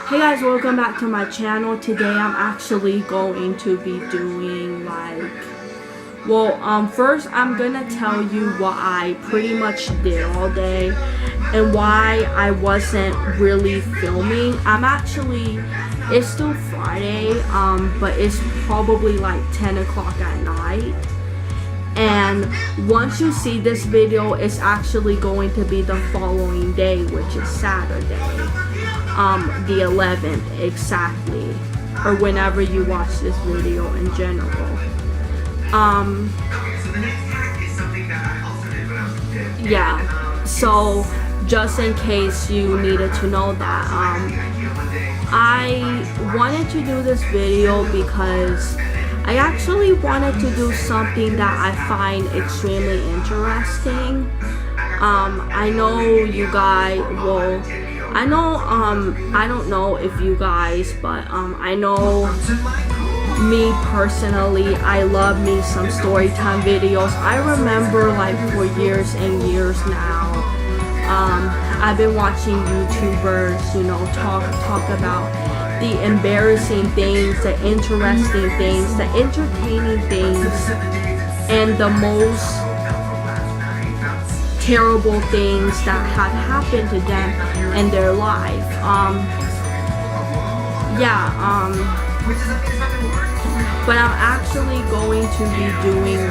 Hey guys, welcome back to my channel. Today I'm actually going to be doing first I'm gonna tell you what I pretty much did all day and why I wasn't really filming. It's still Friday, but it's probably like 10 o'clock at night. And once you see this video, it's actually going to be the following day, which is Saturday, the 11th exactly, or whenever you watch this video in general. Yeah, so just in case you needed to know that, I wanted to do this video because I actually wanted to do something that I find extremely interesting. I know you guys, I don't know if you guys, but I know me personally, I love me some storytime videos. I remember like for years and years now, I've been watching YouTubers, talk about the embarrassing things, the interesting things, the entertaining things, and the most terrible things that have happened to them in their life. But I'm actually going to be doing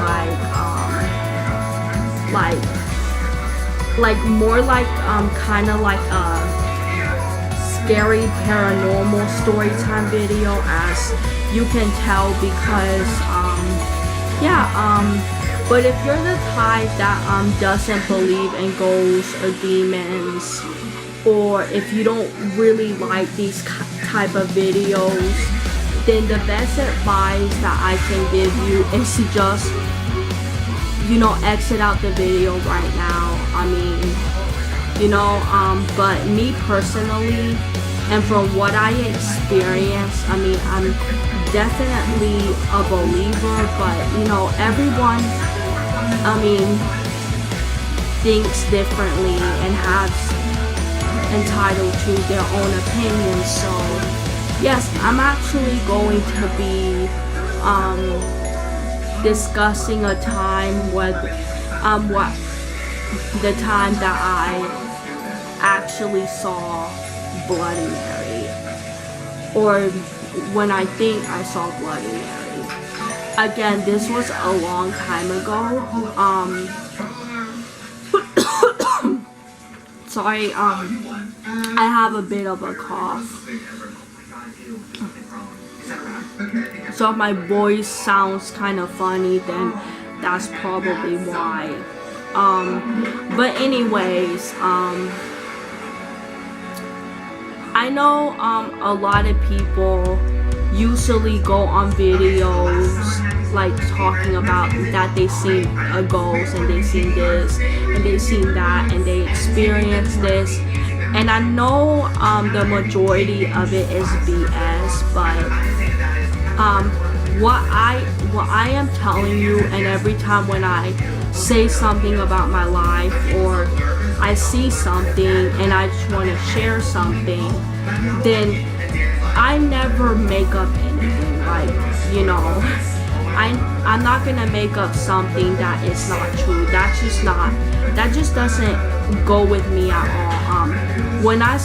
kind of like a scary paranormal storytime video, as you can tell, because but if you're the type that doesn't believe in ghosts or demons, or if you don't really like these type of videos, then the best advice that I can give you is to just exit out the video right now. But me personally, and from what I experienced, I'm definitely a believer, but everyone, thinks differently and has entitled to their own opinions. So yes, I'm actually going to be discussing a time with the time that I actually saw Bloody Mary, or when I think I saw Bloody Mary. Again, this was a long time ago. Sorry, I have a bit of a cough, so if my voice sounds kind of funny, then that's probably why. But anyways, I know a lot of people usually go on videos like talking about that they seen a ghost and they seen this and they seen that and they experienced this, and I know the majority of it is BS, but what I am telling you, and every time when I say something about my life or I see something and I just want to share something, then I never make up anything. I'm not gonna make up something that is not true. That just doesn't go with me at all. When I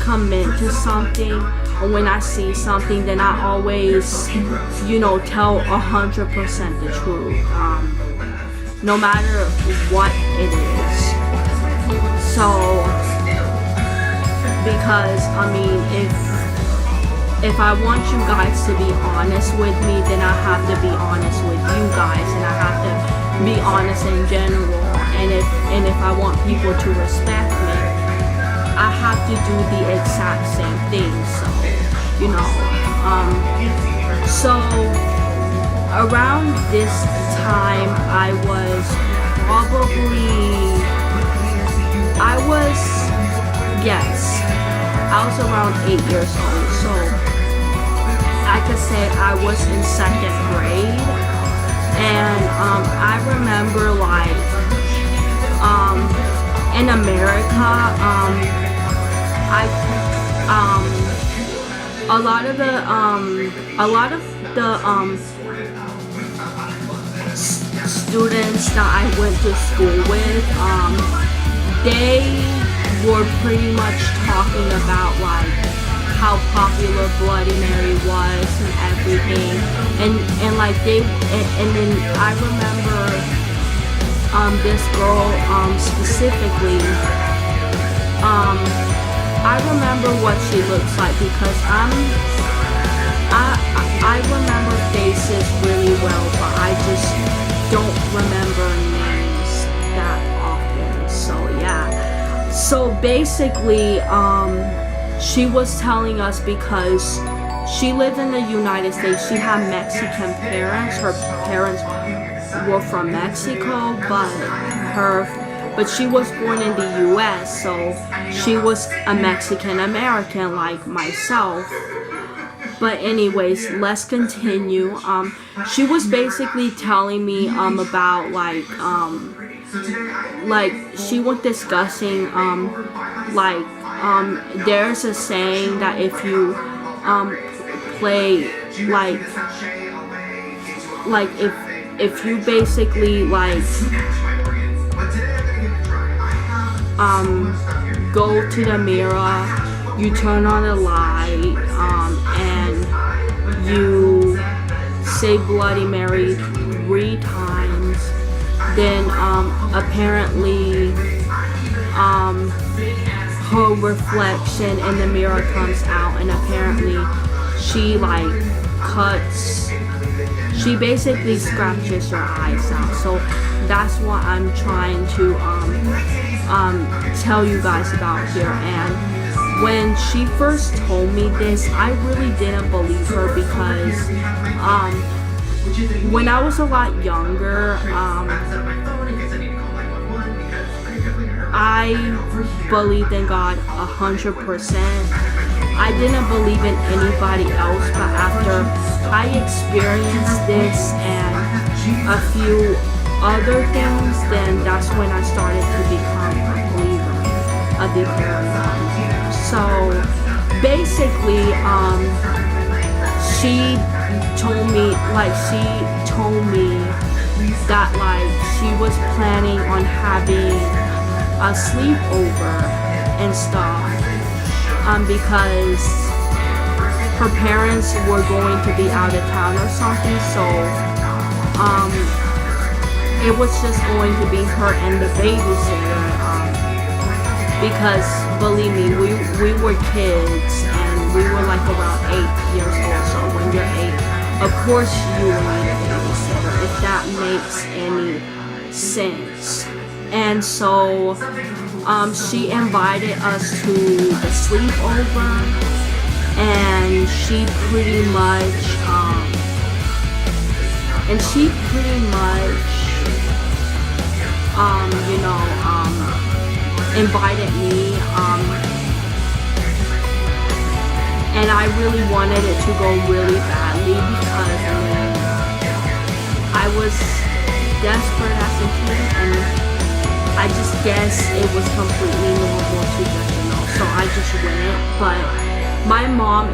commit to something, or when I see something, then I always, tell 100% the truth, no matter what it is. So, because if I want you guys to be honest with me, then I have to be honest with you guys, and I have to be honest in general. And if I want people to respect me, I have to do the exact same thing. So around this time, I was around 8 years old, so I could say I was in 2nd grade. And I remember in America, a lot of the students that I went to school with, they were pretty much talking about like how popular Bloody Mary was and everything, and like and then I remember this girl specifically, I remember what she looks like because I remember faces really well, but I just don't remember names that often. So yeah. So basically, she was telling us because she lived in the United States. She had Mexican parents. Her parents were from Mexico, but she was born in the US, so she was a Mexican American like myself. But anyways, let's continue. She was basically telling me about like she was discussing there's a saying that if you play like if you basically like go to the mirror, you turn on the light, and you say Bloody Mary 3 times, then apparently her reflection in the mirror comes out, and apparently she basically scratches your eyes out. So that's what I'm trying to tell you guys about here. And when she first told me this, I really didn't believe her because when I was a lot younger, I believed in God 100%. I didn't believe in anybody else, but after I experienced this and a few other things, then that's when I started to become a believer, a deeper one. So basically, she told me that she was planning on having a sleepover and stuff, because her parents were going to be out of town or something, so it was just going to be her and the babysitter, because believe me, we were kids and we were like around 8 years old, so when you're 8, of course you will need a babysitter, if that makes any sense. And so she invited us to the sleepover, and she pretty much invited me, and I really wanted it to go really badly because I was desperate as a kid, and I just guess it was completely normal to just, so I just went. But my mom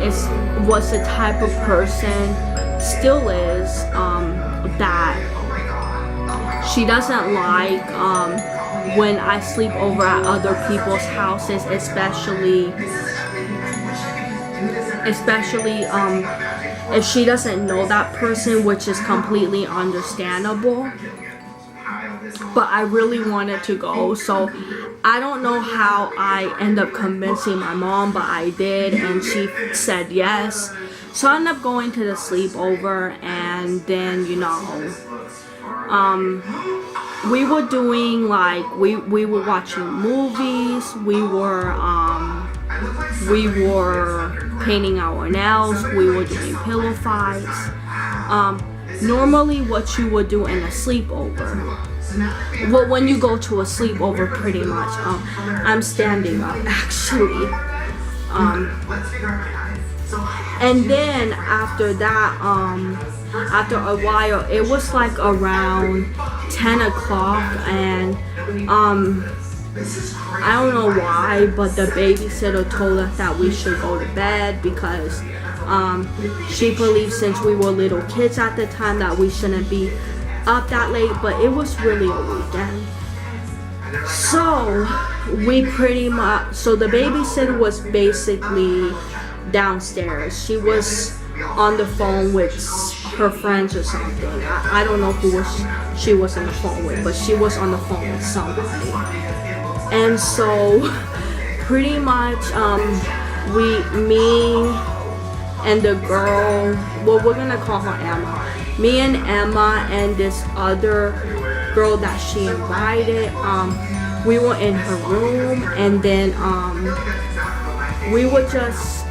was the type of person, still is, that she doesn't like when I sleep over at other people's houses, especially if she doesn't know that person, which is completely understandable. But I really wanted to go, so I don't know how I end up convincing my mom, but I did, and she said yes. So I ended up going to the sleepover, and then we were doing we were watching movies, we were painting our nails, we were doing pillow fights. Normally what you would do in a sleepover. Well, when you go to a sleepover, pretty much, I'm standing up actually. And then after that, after a while, it was like around 10 o'clock, and I don't know why, but the babysitter told us that we should go to bed because she believed since we were little kids at the time that we shouldn't be up that late, but it was really a weekend. So we pretty much, so the babysitter was basically downstairs. She was on the phone with her friends or something. I don't know who she was on the phone with, but she was on the phone with somebody. And so pretty much me and the girl, well, we're gonna call her Emma. Me and Emma and this other girl that she invited, we were in her room, and then we were just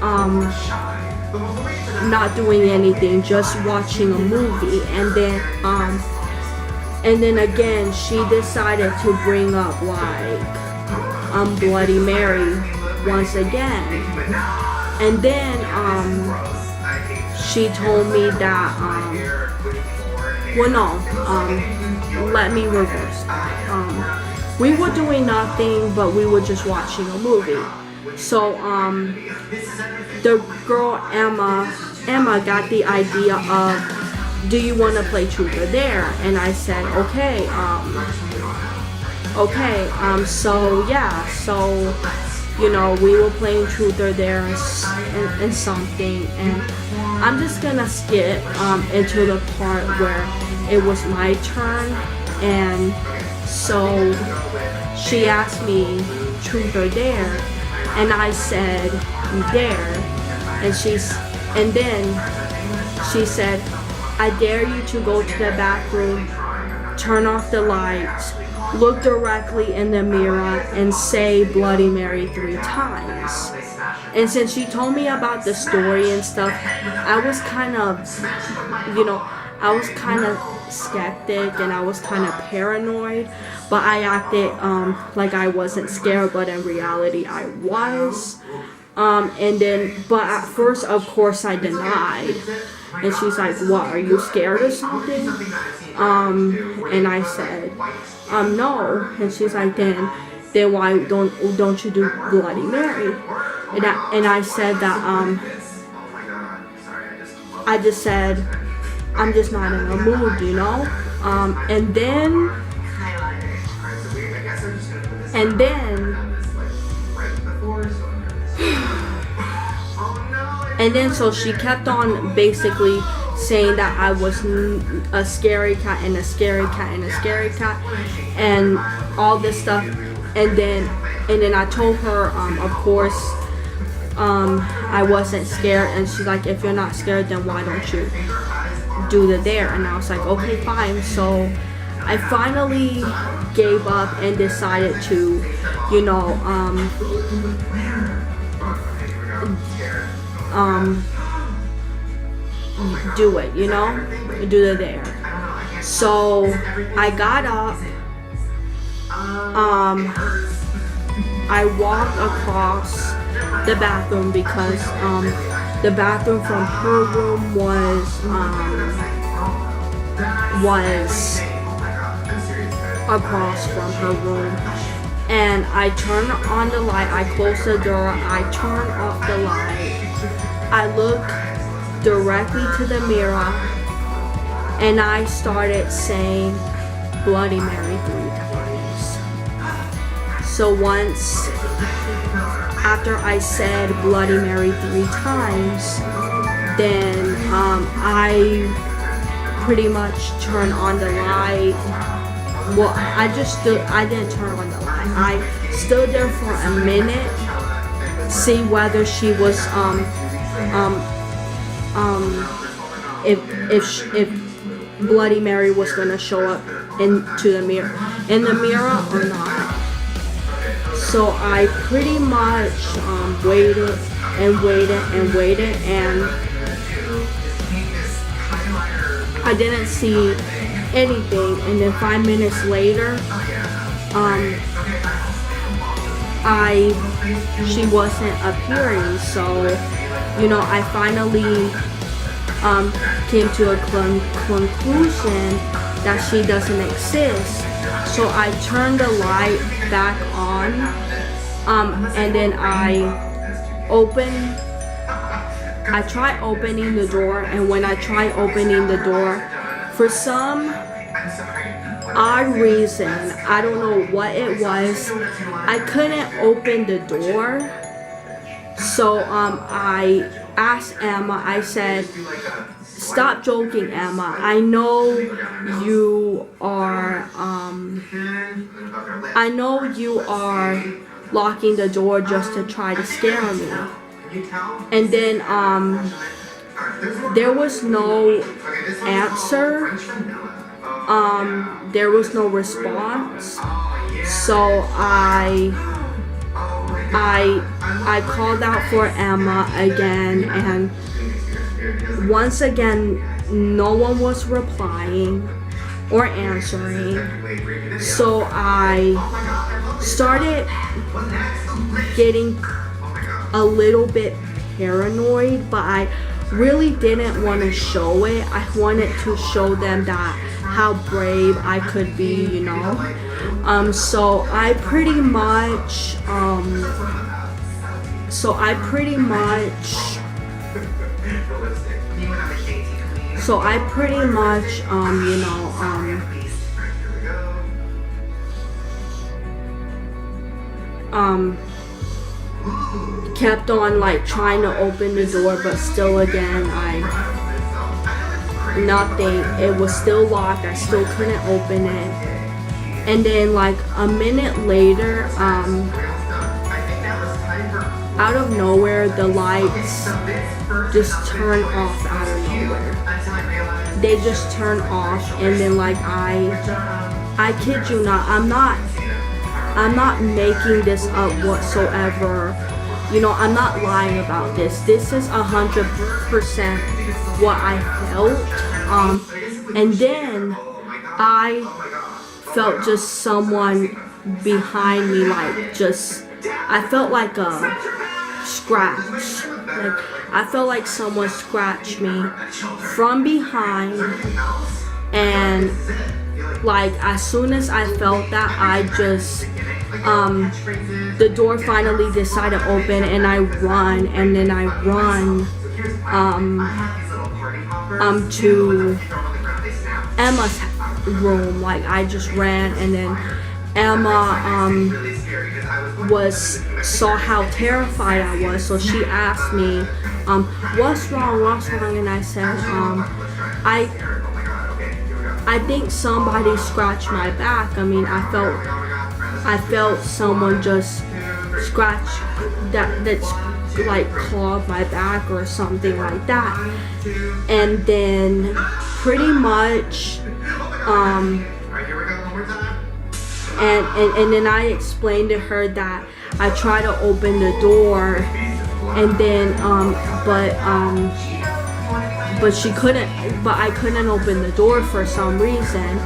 not doing anything, just watching a movie, and then again she decided to bring up like Bloody Mary once again, and then she told me that let me reverse that. We were doing nothing, but we were just watching a movie. So the girl Emma got the idea of, do you want to play Truth or Dare? And I said, okay. So yeah, so you know, we were playing Truth or Dare and something, and I'm just gonna skip into the part where it was my turn, and so she asked me Truth or Dare, and I said Dare, and then she said, I dare you to go to the bathroom, turn off the lights, look directly in the mirror, and say Bloody Mary 3 times. And since she told me about the story and stuff, I was kind of, skeptic, and I was kind of paranoid, but I acted like I wasn't scared, but in reality I was. But at first, of course, I denied. And she's like, what, are you scared or something? And I said, no. And she's like, then why don't you do Bloody Mary? And I said that, I just said, I'm just not in a mood, you know? And then so she kept on basically saying that I was a scary cat and a scary cat and a scary cat and all this stuff. And then I told her, of course, I wasn't scared. And she's like, if you're not scared, then why don't you do the Dare? And I was like, okay, fine. So I finally gave up and decided to, do it, do the Dare. So I got up, I walked across the bathroom because the bathroom from her room was across from her room. And I turned on the light, I closed the door, I turned off the light, I looked directly to the mirror, and I started saying Bloody Mary 3 times. So once after I said Bloody Mary 3 times, then I pretty much turned on the light. Well, I didn't turn on the light. I stood there for a minute, see whether she was if Bloody Mary was gonna show up in the mirror or not. So I pretty much waited and I didn't see anything. And then 5 minutes later, she wasn't appearing. So I finally came to a conclusion that she doesn't exist. So I turned the light back on, and then I tried opening the door, and when I tried opening the door, for some odd reason, I don't know what it was, I couldn't open the door. So I asked Emma, I said, "Stop joking, Emma. I know you are locking the door just to try to scare me." And then there was no answer. There was no response. So I called out for Emma again, and once again no one was replying or answering. So I started getting a little bit paranoid, but I really didn't want to show it. I wanted to show them that how brave I could be, you know. So I pretty much kept on like trying to open the door, but still again nothing. It was still locked. I still couldn't open it. And then like a minute later, out of nowhere, the lights just turn off out of nowhere. They just turn off, and then like I kid you not, I'm not making this up whatsoever. You know, I'm not lying about this. This is 100% what I felt. And then I felt just someone behind me, like I felt like a scratch. Like I felt like someone scratched me from behind, and like as soon as I felt that, I just the door finally decided to open, and I run, and then I run to Emma's room. Like I just ran, and then Emma saw how terrified I was, so she asked me, what's wrong, and I said, I think somebody scratched my back. I mean, I felt someone just scratch that's like clawed my back or something like that. And then pretty much and then I explained to her that I tried to open the door, and then but she couldn't, but I couldn't open the door for some reason,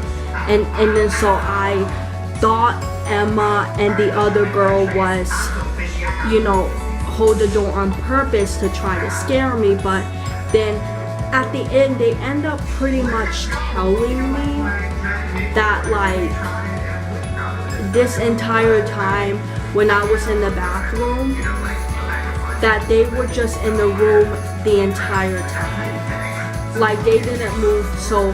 and then so I thought Emma and the other girl was, you know, hold the door on purpose to try to scare me. But then at the end they end up pretty much telling me that like this entire time when I was in the bathroom, that they were just in the room the entire time. Like they didn't move. So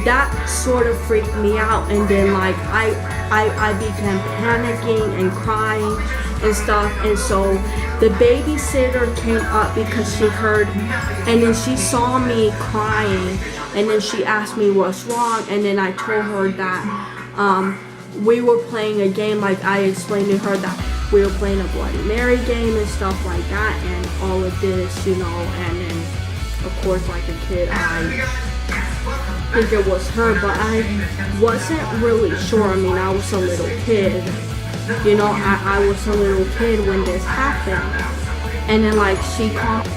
that sort of freaked me out, and then like I began panicking and crying and stuff. And so the babysitter came up because she heard, and then she saw me crying, and then she asked me what's wrong, and then I told her that we were playing a game. Like I explained to her that we were playing a Bloody Mary game and stuff like that, and all of this, you know. And then of course, like a kid, I think it was her, but I wasn't really sure. I mean, I was a little kid, you know, I was a little kid when this happened. And then like she called